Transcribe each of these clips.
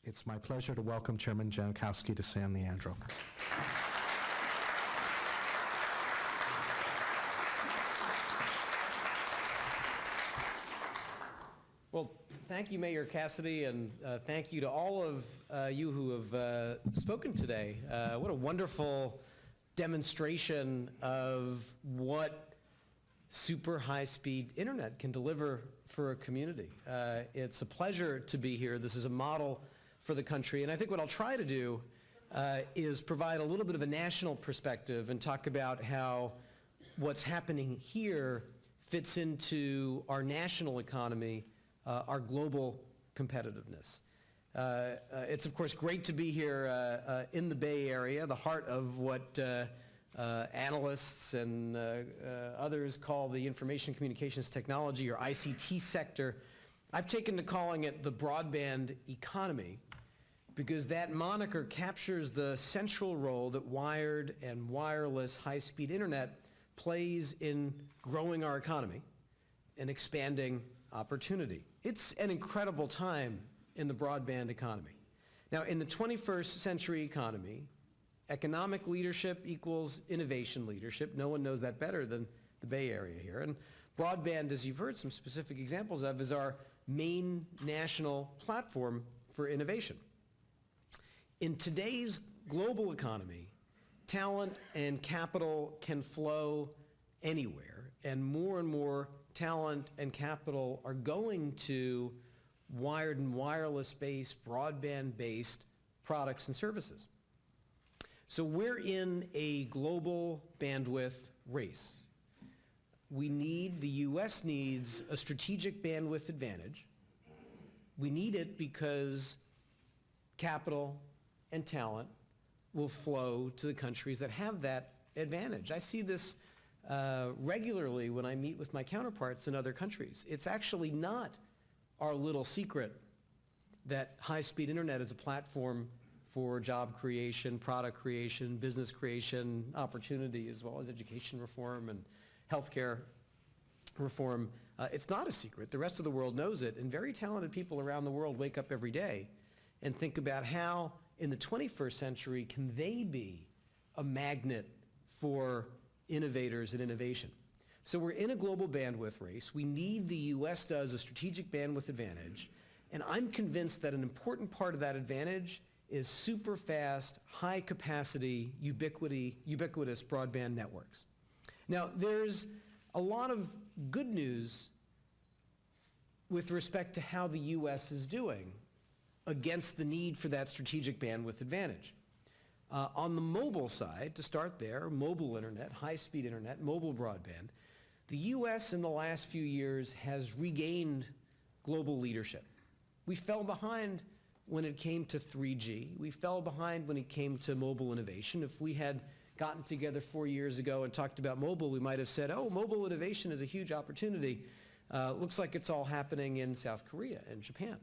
It's my pleasure to welcome Chairman Genachowski to San Leandro. Well, thank you, Mayor Cassidy, and thank you to all of you who have spoken today. What a wonderful demonstration of what super high-speed internet can deliver for a community. It's a pleasure to be here. This is a model for the country, and I think what I'll try to do is provide a little bit of a national perspective and talk about how what's happening here fits into our national economy, our global competitiveness. It's of course great to be here in the Bay Area, the heart of what analysts and others call the information communications technology or ICT sector. I've taken to calling it the broadband economy because that moniker captures the central role that wired and wireless high-speed internet plays in growing our economy and expanding opportunity. It's an incredible time in the broadband economy. Now, in the 21st century economy, economic leadership equals innovation leadership. No one knows that better than the Bay Area here. And broadband, as you've heard some specific examples of, is our main national platform for innovation. In today's global economy, talent and capital can flow anywhere, and more talent and capital are going to wired and wireless-based, broadband-based products and services. So we're in a global bandwidth race. The U.S. needs a strategic bandwidth advantage. We need it because capital and talent will flow to the countries that have that advantage. I see this regularly when I meet with my counterparts in other countries. It's actually not our little secret that high-speed internet is a platform for job creation, product creation, business creation, opportunity, as well as education reform and healthcare reform. It's not a secret. The rest of the world knows it, and very talented people around the world wake up every day and think about how in the 21st century can they be a magnet for innovators and innovation. So we're in a global bandwidth race. We need, the U.S. does, a strategic bandwidth advantage, and I'm convinced that an important part of that advantage is super fast, high capacity, ubiquitous broadband networks. Now, there's a lot of good news with respect to how the U.S. is doing against the need for that strategic bandwidth advantage. On the mobile side, to start there, mobile internet, high-speed internet, mobile broadband, the U.S. in the last few years has regained global leadership. We fell behind when it came to 3G. We fell behind when it came to mobile innovation. If we had gotten together 4 years ago and talked about mobile, we might have said, oh, mobile innovation is a huge opportunity. Looks like it's all happening in South Korea and Japan.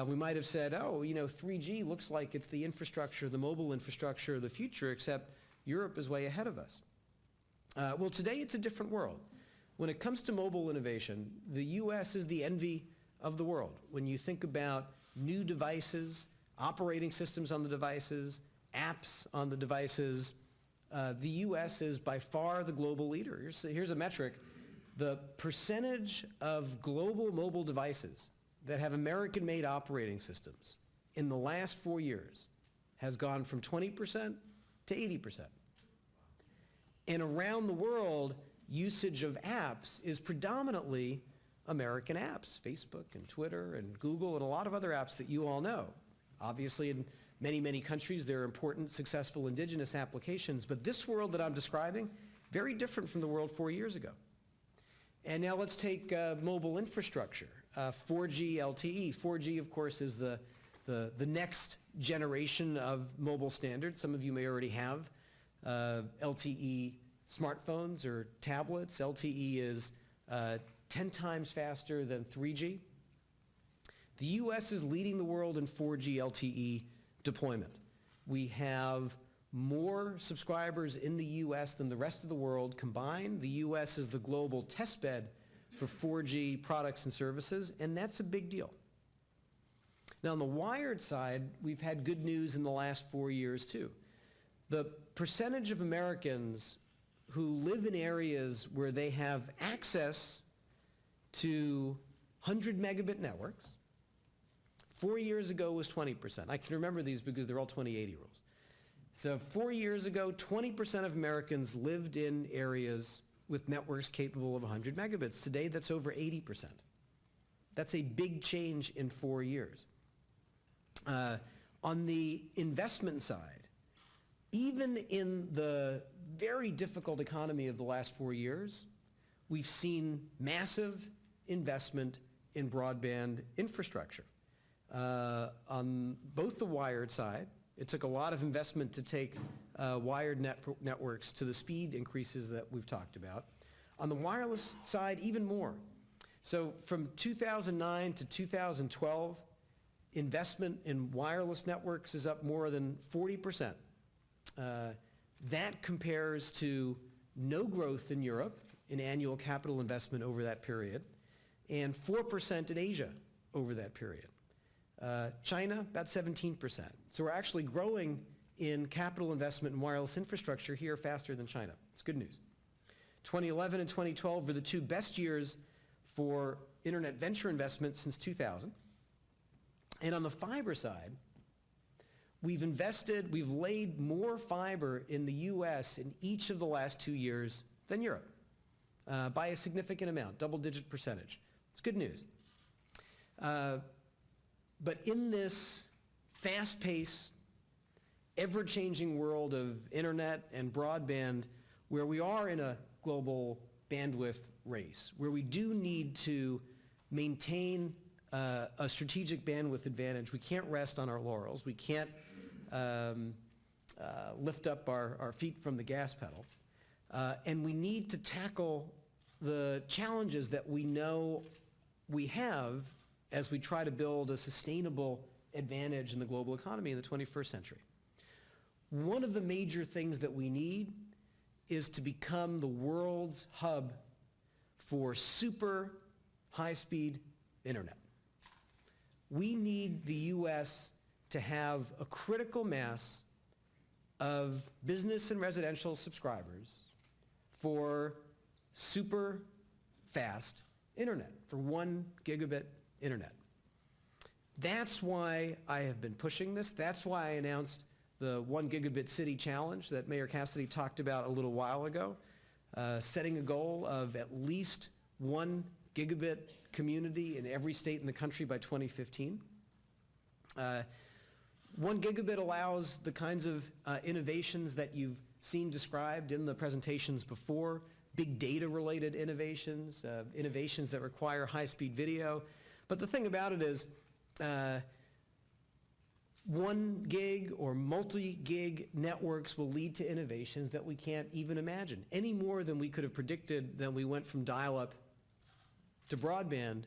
We might have said, oh, 3G looks like it's the infrastructure, the mobile infrastructure of the future, except Europe is way ahead of us. Well, today it's a different world. When it comes to mobile innovation, the U.S. is the envy of the world. When you think about new devices, operating systems on the devices, apps on the devices, the U.S. is by far the global leader. Here's a metric. The percentage of global mobile devices that have American-made operating systems in the last 4 years has gone from 20% to 80%. And around the world, usage of apps is predominantly American apps, Facebook and Twitter and Google and a lot of other apps that you all know. Obviously, in many countries, there are important, successful indigenous applications, but this world that I'm describing, very different from the world 4 years ago. And now let's take mobile infrastructure, 4G LTE. 4G, of course, is the next generation of mobile standards. Some of you may already have LTE smartphones or tablets. LTE is 10 times faster than 3G. The U.S. is leading the world in 4G LTE deployment. We have more subscribers in the U.S. than the rest of the world combined. The U.S. is the global testbed for 4G products and services, and that's a big deal. Now, on the wired side, we've had good news in the last 4 years, too. The percentage of Americans who live in areas where they have access to 100 megabit networks 4 years ago was 20%. I can remember these because they're all 20/80 rules. So 4 years ago, 20% of Americans lived in areas with networks capable of 100 megabits. Today, that's over 80%. That's a big change in 4 years. On the investment side, even in the very difficult economy of the last 4 years, we've seen massive investment in broadband infrastructure. On both the wired side, it took a lot of investment to take wired networks to the speed increases that we've talked about. On the wireless side, even more. So from 2009 to 2012, investment in wireless networks is up more than 40%. That compares to no growth in Europe in annual capital investment over that period, and 4% in Asia over that period. China, about 17%. So we're actually growing in capital investment in wireless infrastructure here faster than China. It's good news. 2011 and 2012 were the two best years for internet venture investment since 2000. And on the fiber side, we've laid more fiber in the US in each of the last 2 years than Europe, by a significant amount, double-digit percentage. It's good news. But in this fast-paced, ever-changing world of internet and broadband, where we are in a global bandwidth race, where we do need to maintain a strategic bandwidth advantage, we can't rest on our laurels. We can't lift up our feet from the gas pedal. And we need to tackle the challenges that we know we have as we try to build a sustainable advantage in the global economy in the 21st century. One of the major things that we need is to become the world's hub for super high-speed internet. We need the US to have a critical mass of business and residential subscribers for super fast internet, for 1 gigabit internet. That's why I have been pushing this. That's why I announced the 1 gigabit city challenge that Mayor Cassidy talked about a little while ago, setting a goal of at least 1 gigabit community in every state in the country by 2015. 1 gigabit allows the kinds of innovations that you've seen described in the presentations before, big data related innovations, innovations that require high-speed video. But the thing about it is 1 gig or multi-gig networks will lead to innovations that we can't even imagine, any more than we could have predicted. Than we went from dial-up to broadband,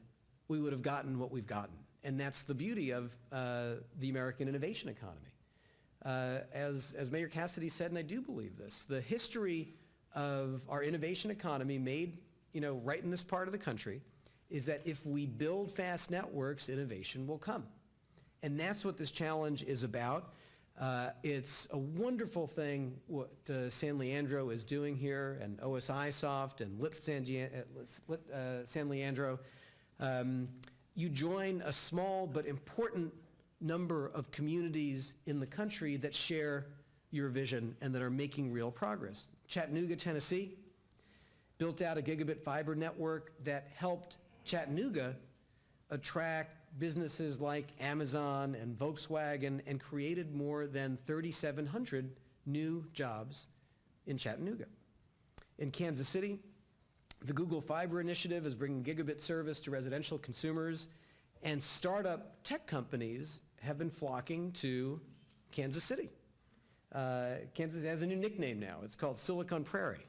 we would have gotten what we've gotten. And that's the beauty of the American innovation economy. As Mayor Cassidy said, and I do believe this, the history of our innovation economy made, right in this part of the country, is that if we build fast networks, innovation will come. And that's what this challenge is about. It's a wonderful thing what San Leandro is doing here, and OSI Soft and Lit San Leandro. You join a small but important number of communities in the country that share your vision and that are making real progress. Chattanooga, Tennessee, built out a gigabit fiber network that helped Chattanooga attract businesses like Amazon and Volkswagen and created more than 3,700 new jobs in Chattanooga. In Kansas City, the Google Fiber Initiative is bringing gigabit service to residential consumers, and startup tech companies have been flocking to Kansas City. Kansas has a new nickname now. It's called Silicon Prairie.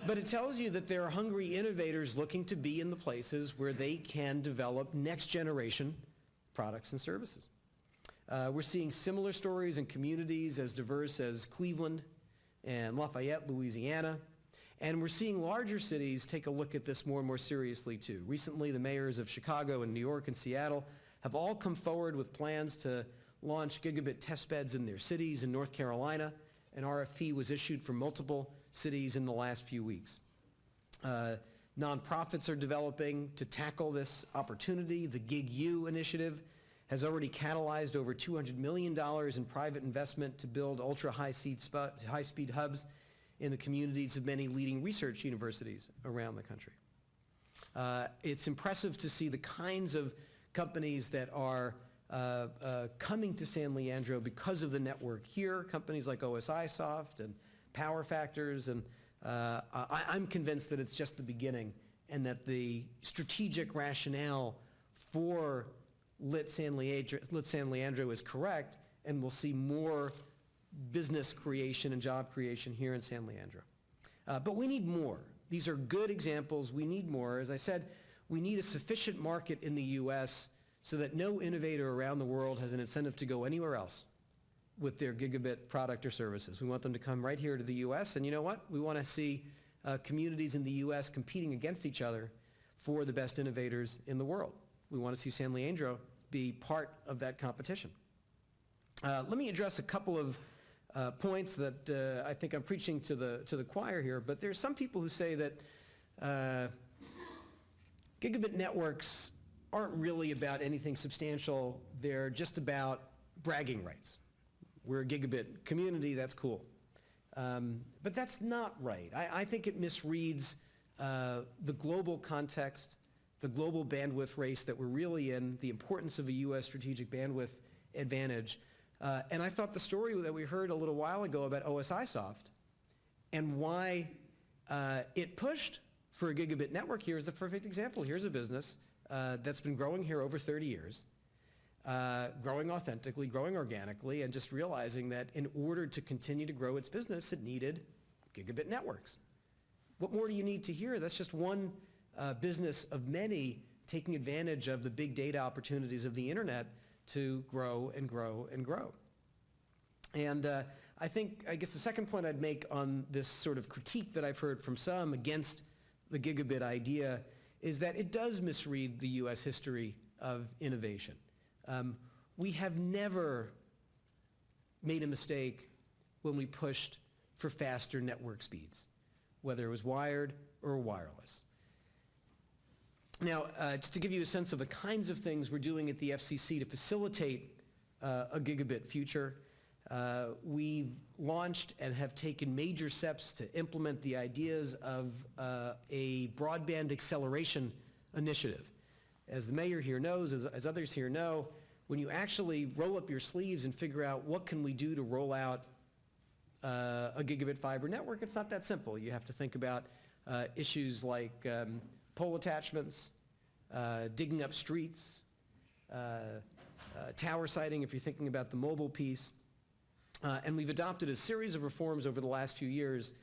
But it tells you that there are hungry innovators looking to be in the places where they can develop next generation products and services. We're seeing similar stories in communities as diverse as Cleveland and Lafayette, Louisiana. And we're seeing larger cities take a look at this more and more seriously too. Recently, the mayors of Chicago and New York and Seattle have all come forward with plans to launch gigabit testbeds in their cities. In North Carolina, an RFP was issued for multiple cities in the last few weeks. Nonprofits are developing to tackle this opportunity. The GigU initiative has already catalyzed over $200 million in private investment to build high-speed hubs in the communities of many leading research universities around the country. It's impressive to see the kinds of companies that are coming to San Leandro because of the network here, companies like OSIsoft and Power Factors, and I'm convinced that it's just the beginning and that the strategic rationale for Lit San Leandro is correct, and we'll see more business creation and job creation here in San Leandro. But we need more. These are good examples. We need more. As I said, we need a sufficient market in the US so that no innovator around the world has an incentive to go anywhere else with their gigabit product or services. We want them to come right here to the US, and you know what? We want to see communities in the US competing against each other for the best innovators in the world. We want to see San Leandro be part of that competition. Let me address a couple of points that I think I'm preaching to the choir here, but there's some people who say that gigabit networks aren't really about anything substantial. They're just about bragging rights. We're a gigabit community, that's cool. But that's not right. I think it misreads the global context, the global bandwidth race that we're really in, the importance of a US strategic bandwidth advantage. And I thought the story that we heard a little while ago about OSIsoft and why it pushed for a gigabit network here is the perfect example. Here's a business that's been growing here over 30 years, growing authentically, growing organically, and just realizing that in order to continue to grow its business, it needed gigabit networks. What more do you need to hear? That's just one business of many taking advantage of the big data opportunities of the internet to grow and grow and grow. And I guess the second point I'd make on this sort of critique that I've heard from some against the gigabit idea is that it does misread the US history of innovation. We have never made a mistake when we pushed for faster network speeds, whether it was wired or wireless. Now, just to give you a sense of the kinds of things we're doing at the FCC to facilitate a gigabit future, we've launched and have taken major steps to implement the ideas of a broadband acceleration initiative. As the mayor here knows, as others here know, when you actually roll up your sleeves and figure out what can we do to roll out a gigabit fiber network, it's not that simple. You have to think about issues like pole attachments, digging up streets, tower siting if you're thinking about the mobile piece. And we've adopted a series of reforms over the last few years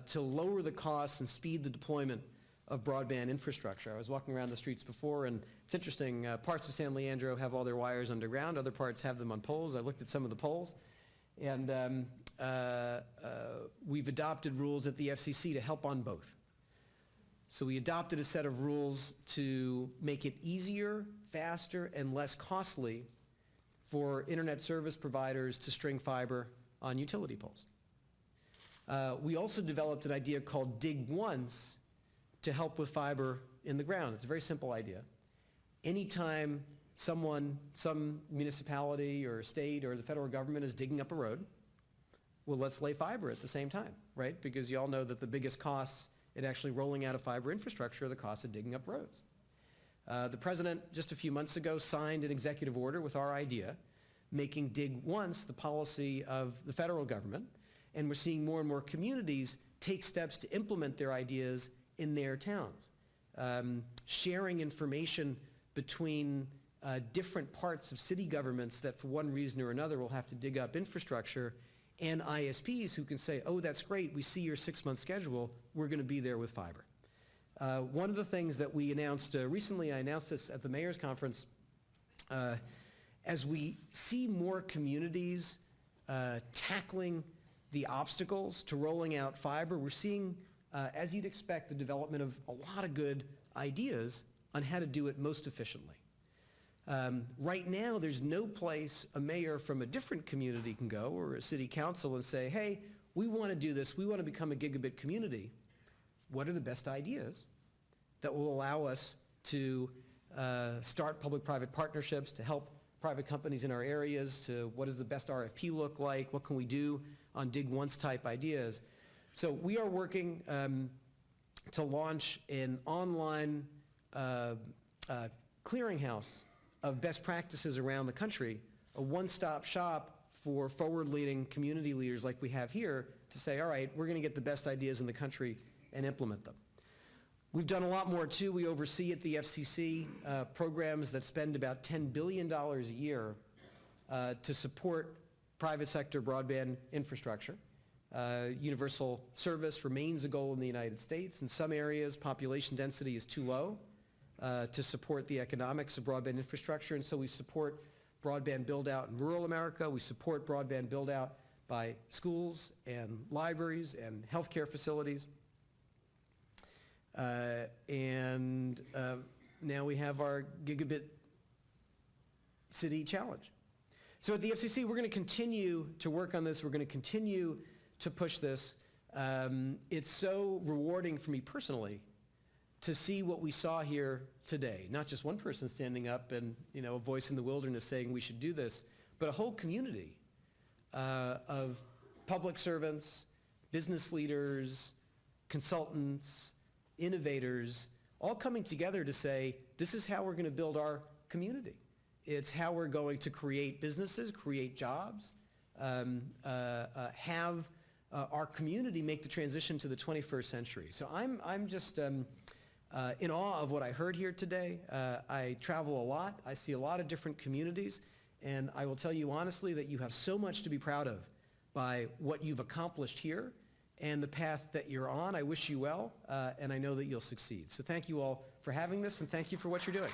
to lower the costs and speed the deployment of broadband infrastructure. I was walking around the streets before, and it's interesting, parts of San Leandro have all their wires underground, other parts have them on poles. I looked at some of the poles, and we've adopted rules at the FCC to help on both. So we adopted a set of rules to make it easier, faster, and less costly for internet service providers to string fiber on utility poles. We also developed an idea called Dig Once to help with fiber in the ground. It's a very simple idea. Anytime some municipality or state or the federal government is digging up a road, well, let's lay fiber at the same time, right? Because you all know that the biggest costs in actually rolling out a fiber infrastructure are the costs of digging up roads. The president, just a few months ago, signed an executive order with our idea, making Dig Once the policy of the federal government, and we're seeing more and more communities take steps to implement their ideas in their towns. Sharing information between different parts of city governments that for one reason or another will have to dig up infrastructure, and ISPs who can say, oh, that's great, we see your 6-month schedule, we're going to be there with fiber. One of the things that we announced recently, I announced this at the mayor's conference, as we see more communities tackling the obstacles to rolling out fiber, we're seeing, as you'd expect, the development of a lot of good ideas on how to do it most efficiently. Right now, there's no place a mayor from a different community can go, or a city council, and say, hey, we want to do this. We want to become a gigabit community. What are the best ideas that will allow us to start public-private partnerships, to help private companies in our areas, to what does the best RFP look like, what can we do on dig once type ideas. So we are working to launch an online clearinghouse of best practices around the country, a one-stop shop for forward-leading community leaders like we have here to say, all right, we're going to get the best ideas in the country and implement them. We've done a lot more too. We oversee at the FCC programs that spend about $10 billion a year to support private sector broadband infrastructure. Universal service remains a goal in the United States. In some areas, population density is too low to support the economics of broadband infrastructure, and so we support broadband build-out in rural America. We support broadband build-out by schools and libraries and healthcare facilities. Now we have our Gigabit City Challenge. So at the FCC, we're going to continue to work on this. We're going to continue to push this. It's so rewarding for me personally to see what we saw here today. Not just one person standing up and, you know, a voice in the wilderness saying we should do this, but a whole community of public servants, business leaders, consultants, innovators, all coming together to say, this is how we're going to build our community. It's how we're going to create businesses, create jobs, have our community make the transition to the 21st century. So I'm just in awe of what I heard here today. I travel a lot. I see a lot of different communities. And I will tell you honestly that you have so much to be proud of by what you've accomplished here and the path that you're on. I wish you well, and I know that you'll succeed. So thank you all for having this, and thank you for what you're doing.